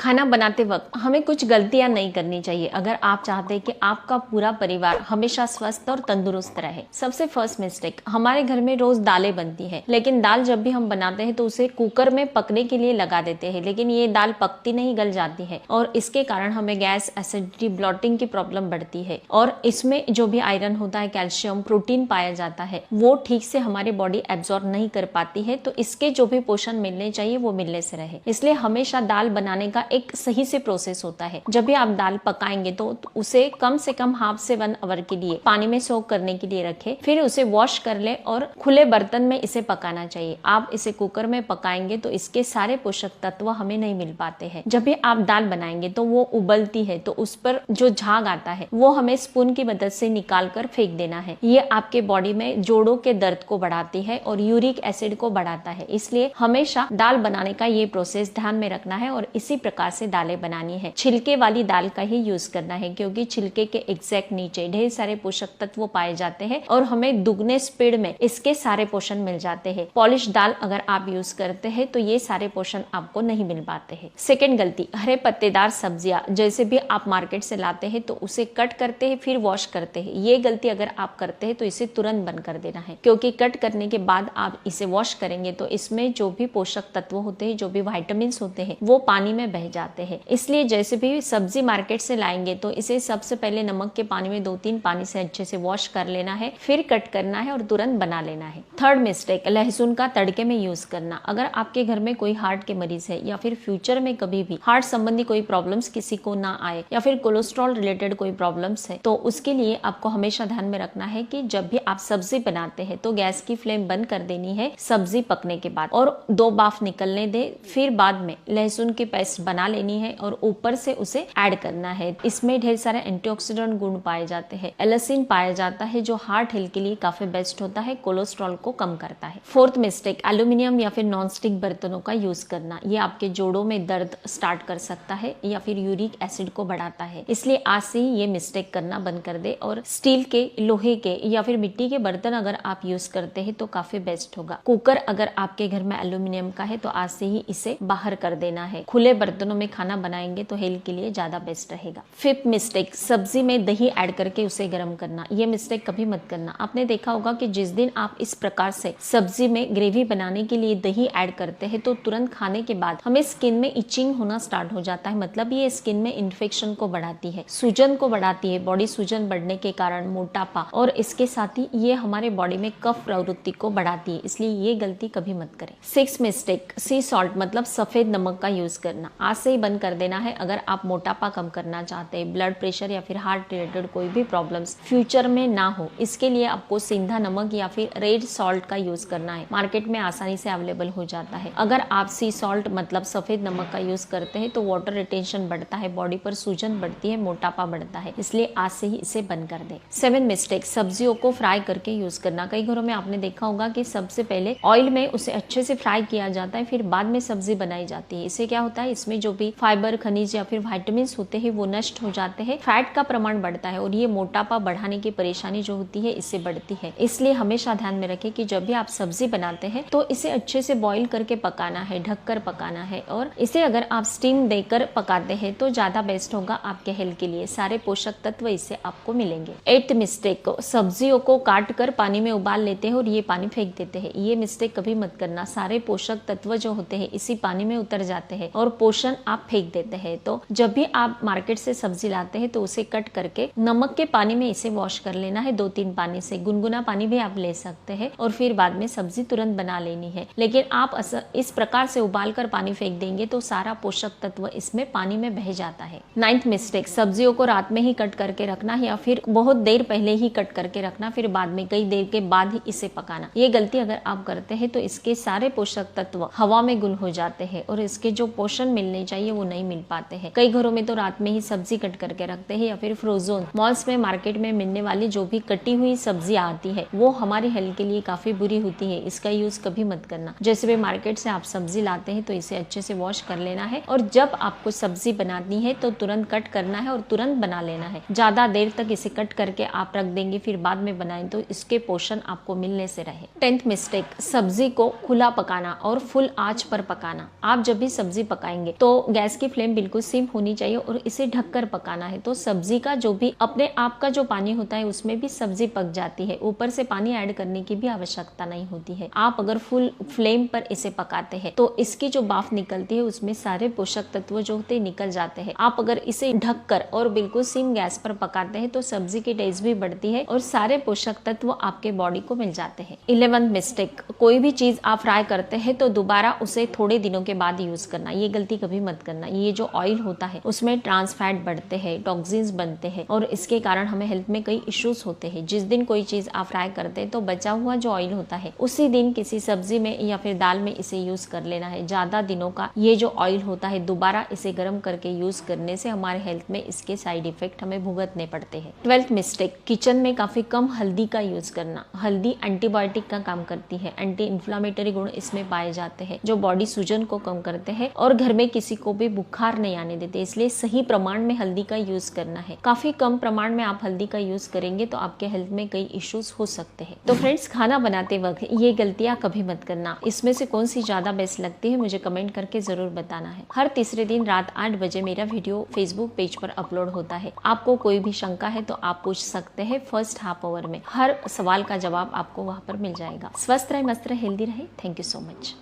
खाना बनाते वक्त हमें कुछ गलतियां नहीं करनी चाहिए अगर आप चाहते हैं कि आपका पूरा परिवार हमेशा स्वस्थ और तंदुरुस्त रहे। सबसे फर्स्ट मिस्टेक, हमारे घर में रोज दालें बनती है, लेकिन दाल जब भी हम बनाते हैं तो उसे कुकर में पकने के लिए लगा देते हैं, लेकिन ये दाल पकती नहीं, गल जाती है और इसके कारण हमें गैस, एसिडिटी, ब्लॉटिंग की प्रॉब्लम बढ़ती है और इसमें जो भी आयरन होता है, कैल्शियम, प्रोटीन पाया जाता है, वो ठीक से हमारी बॉडी एब्जॉर्ब नहीं कर पाती है, तो इसके जो भी पोषण मिलने चाहिए वो मिलने से रहे। इसलिए हमेशा दाल बनाने का एक सही से प्रोसेस होता है। जब भी आप दाल पकाएंगे तो उसे कम से कम हाफ से 1 आवर के लिए पानी में सोक करने के लिए रखें, फिर उसे वॉश कर ले और खुले बर्तन में इसे पकाना चाहिए। आप इसे कुकर में पकाएंगे तो इसके सारे पोषक तत्व हमें नहीं मिल पाते हैं। जब भी आप दाल बनाएंगे तो वो उबलती है तो उस पर जो झाग आता है वो हमें स्पून की मदद से निकाल कर फेंक देना है। ये आपके बॉडी में जोड़ों के दर्द को बढ़ाती है और यूरिक एसिड को बढ़ाता है। इसलिए हमेशा दाल बनाने का ये प्रोसेस ध्यान में रखना है और इसी प्रकार से दालें बनानी है। छिलके वाली दाल का ही यूज करना है, क्योंकि छिलके के एग्जैक्ट नीचे ढेर सारे पोषक तत्व पाए जाते हैं और हमें दुगने स्पीड में इसके सारे पोषण मिल जाते हैं। पॉलिश दाल अगर आप यूज करते हैं तो ये सारे पोषण आपको नहीं मिल पाते हैं। सेकेंड गलती, हरे पत्तेदार सब्जियां जैसे भी आप मार्केट से लाते हैं तो उसे कट करते हैं फिर वॉश करते हैं। ये गलती अगर आप करते हैं तो इसे तुरंत बंद कर देना है, क्योंकि कट करने के बाद आप इसे वॉश करेंगे तो इसमें जो भी पोषक तत्व होते हैं, जो भी विटामिन होते हैं, वो पानी में बह जाते हैं। इसलिए जैसे भी सब्जी मार्केट से लाएंगे तो इसे सबसे पहले नमक के पानी में 2-3 पानी से अच्छे से वॉश कर लेना है, फिर कट करना है और तुरंत बना लेना है। थर्ड मिस्टेक, लहसुन का तड़के में यूज करना। अगर आपके घर में कोई हार्ट के मरीज है या फिर फ्यूचर में कभी भी हार्ट संबंधी कोई प्रॉब्लम्स किसी को ना आए या फिर कोलेस्ट्रॉल रिलेटेड कोई प्रॉब्लम्स है, तो उसके लिए आपको हमेशा ध्यान में रखना है कि जब भी आप सब्जी बनाते हैं तो गैस की फ्लेम बंद कर देनी है सब्जी पकने के बाद और 2 बाफ निकलने दे, फिर बाद में लहसुन की पेस्ट बना लेनी है और ऊपर से उसे ऐड करना है। इसमें ढेर सारे एंटीऑक्सीडेंट गुण पाए जाते हैं, एलिसिन पाया जाता है जो हार्ट हेल्थ के लिए काफी बेस्ट होता है, कोलेस्ट्रॉल को कम करता है। फोर्थ मिस्टेक, एल्यूमिनियम या फिर नॉन स्टिक बर्तनों का यूज करना। ये आपके जोड़ों में दर्द स्टार्ट कर सकता है या फिर यूरिक एसिड को बढ़ाता है, इसलिए आज से ही ये मिस्टेक करना बंद कर दे और स्टील के, लोहे के या फिर मिट्टी के बर्तन अगर आप यूज करते हैं तो काफी बेस्ट होगा। कुकर अगर आपके घर में एल्यूमिनियम का है तो आज से ही इसे बाहर कर देना है। खुले बर्तनों में खाना बनाएंगे तो हेल्थ के लिए ज्यादा बेस्ट रहेगा। फिफ्थ मिस्टेक, सब्जी में दही ऐड करके उसे गर्म करना। ये मिस्टेक कभी मत करना। आपने देखा होगा कि जिस दिन आप इस प्रकार से सब्जी में ग्रेवी बनाने के लिए दही ऐड करते हैं तो तुरंत खाने के बाद हमें स्किन में इचिंग होना स्टार्ट हो जाता है, मतलब ये स्किन में इन्फेक्शन को बढ़ाती है, सूजन को बढ़ाती है। बॉडी सूजन बढ़ने के कारण मोटापा और इसके साथ ही ये हमारे बॉडी में कफ प्रवृत्ति को बढ़ाती है, इसलिए ये गलती कभी मत करें। सिक्स मिस्टेक, सी सॉल्ट मतलब सफेद नमक का यूज करना। आज से ही बंद कर देना है अगर आप मोटापा कम करना चाहते हैं, ब्लड प्रेशर या फिर हार्ट रिलेटेड कोई भी प्रॉब्लम्स फ्यूचर में ना हो, इसके लिए आपको सिंधा नमक या फिर रेड सॉल्ट का यूज करना है। मार्केट में आसानी से अवेलेबल हो जाता है। अगर आप सी सॉल्ट मतलब सफेद नमक का यूज करते हैं तो वाटर रिटेंशन बढ़ता है, बॉडी पर सूजन बढ़ती है, मोटापा बढ़ता है, इसलिए आज से ही इसे बंद कर दे। 7 मिस्टेक, सब्जियों को फ्राई करके यूज करना। कई घरों में आपने देखा होगा कि सबसे पहले ऑयल में उसे अच्छे से फ्राई किया जाता है, फिर बाद में सब्जी बनाई जाती है। इससे क्या होता है, इसमें जो भी फाइबर, खनिज या फिर विटामिन होते हैं वो नष्ट हो जाते हैं, फैट का प्रमाण बढ़ता है और ये मोटापा बढ़ाने की परेशानी जो होती है इससे बढ़ती है। इसलिए हमेशा ध्यान में रखें कि जब भी आप सब्जी बनाते हैं तो इसे अच्छे से बॉईल करके पकाना है, ढककर पकाना है और इसे अगर आप स्टीम देकर पकाते हैं तो ज्यादा बेस्ट होगा आपके हेल्थ के लिए। सारे पोषक तत्व इससे आपको मिलेंगे। 8th मिस्टेक, सब्जियों को काट कर पानी में उबाल लेते हैं और ये पानी फेंक देते हैं। ये मिस्टेक कभी मत करना। सारे पोषक तत्व जो होते हैं इसी पानी में उतर जाते हैं और पोषण आप फेंक देते हैं। तो जब भी आप मार्केट से सब्जी लाते हैं तो उसे कट करके नमक के पानी में इसे वॉश कर लेना है, 2-3 पानी से। गुनगुना पानी भी आप ले सकते हैं और फिर बाद में सब्जी तुरंत बना लेनी है, लेकिन आप इस प्रकार से उबाल कर पानी फेंक देंगे तो सारा पोषक तत्व इसमें पानी में बह जाता है। 9th मिस्टेक, सब्जियों को रात में ही कट करके रखना या फिर बहुत देर पहले ही कट करके रखना, फिर बाद में कई देर के बाद ही इसे पकाना। ये गलती अगर आप करते हैं तो इसके सारे पोषक तत्व हवा में गुल हो जाते हैं और इसके जो पोषण मिलने चाहिए वो नहीं मिल पाते हैं। कई घरों में तो रात में ही सब्जी कट करके रखते हैं या फिर फ्रोजन मॉल्स में, मार्केट में मिलने वाली जो भी कटी हुई सब्जियां आती है वो हमारी हेल्थ के लिए काफी बुरी होती है। इसका यूज कभी मत करना। जैसे भी मार्केट से आप सब्जी लाते हैं तो इसे अच्छे से वॉश कर लेना है और जब आपको सब्जी बनानी है तो तुरंत कट करना है और तुरंत बना लेना है। ज्यादा देर तक इसे कट करके आप रख देंगे फिर बाद में बनाएं तो इसके पोषण आपको मिलने से रहे। 10th मिस्टेक, सब्जी को खुला पकाना और फुल आंच पर पकाना। आप जब भी सब्जी पकाएंगे तो तो गैस की फ्लेम बिल्कुल सिम होनी चाहिए और इसे ढककर पकाना है। तो सब्जी का जो भी अपने आप का जो पानी होता है उसमें भी सब्जी पक जाती है, ऊपर से पानी ऐड करने की भी आवश्यकता नहीं होती है। आप अगर फुल फ्लेम पर इसे पकाते हैं तो इसकी जो भाप निकलती है उसमें सारे पोषक तत्व जो होते निकल जाते हैं। आप अगर इसे ढककर और बिल्कुल सिम गैस पर पकाते हैं तो सब्जी की टेस्ट भी बढ़ती है और सारे पोषक तत्व आपके बॉडी को मिल जाते हैं। 11th मिस्टेक, कोई भी चीज आप फ्राई करते हैं तो दोबारा उसे थोड़े दिनों के बाद यूज करना, ये गलती कभी मत करना। ये जो ऑयल होता है उसमें ट्रांस फैट बढ़ते हैं, टॉक्सिन्स बनते हैं और इसके कारण हमें हेल्थ में कई इश्यूज होते हैं। जिस दिन कोई चीज आप फ्राई करते हैं तो बचा हुआ जो ऑयल होता है उसी दिन किसी सब्जी में या फिर दाल में इसे यूज कर लेना है। ज्यादा दिनों का ये जो ऑयल होता है दोबारा इसे गर्म करके यूज करने से हमारे हेल्थ में इसके साइड इफेक्ट हमें भुगतने पड़ते हैं। 12th मिस्टेक, किचन में काफी कम हल्दी का यूज करना। हल्दी एंटीबायोटिक का काम करती है, एंटी इन्फ्लामेटरी गुण इसमें पाए जाते हैं जो बॉडी सूजन को कम करते हैं और घर में किसी को भी बुखार नहीं आने देते। इसलिए सही प्रमाण में हल्दी का यूज करना है। काफी कम प्रमाण में आप हल्दी का यूज करेंगे तो आपके हेल्थ में कई इश्यूज हो सकते हैं। तो फ्रेंड्स, खाना बनाते वक्त ये गलतियां कभी मत करना। इसमें से कौन सी ज्यादा बेस्ट लगती है मुझे कमेंट करके जरूर बताना है। हर तीसरे दिन रात 8 बजे मेरा वीडियो फेसबुक पेज पर अपलोड होता है। आपको कोई भी शंका है तो आप पूछ सकते हैं। फर्स्ट हाफ आवर में हर सवाल का जवाब आपको वहां पर मिल जाएगा। स्वस्थ रहे, मस्त रहे, हेल्दी रहे। Thank you so much.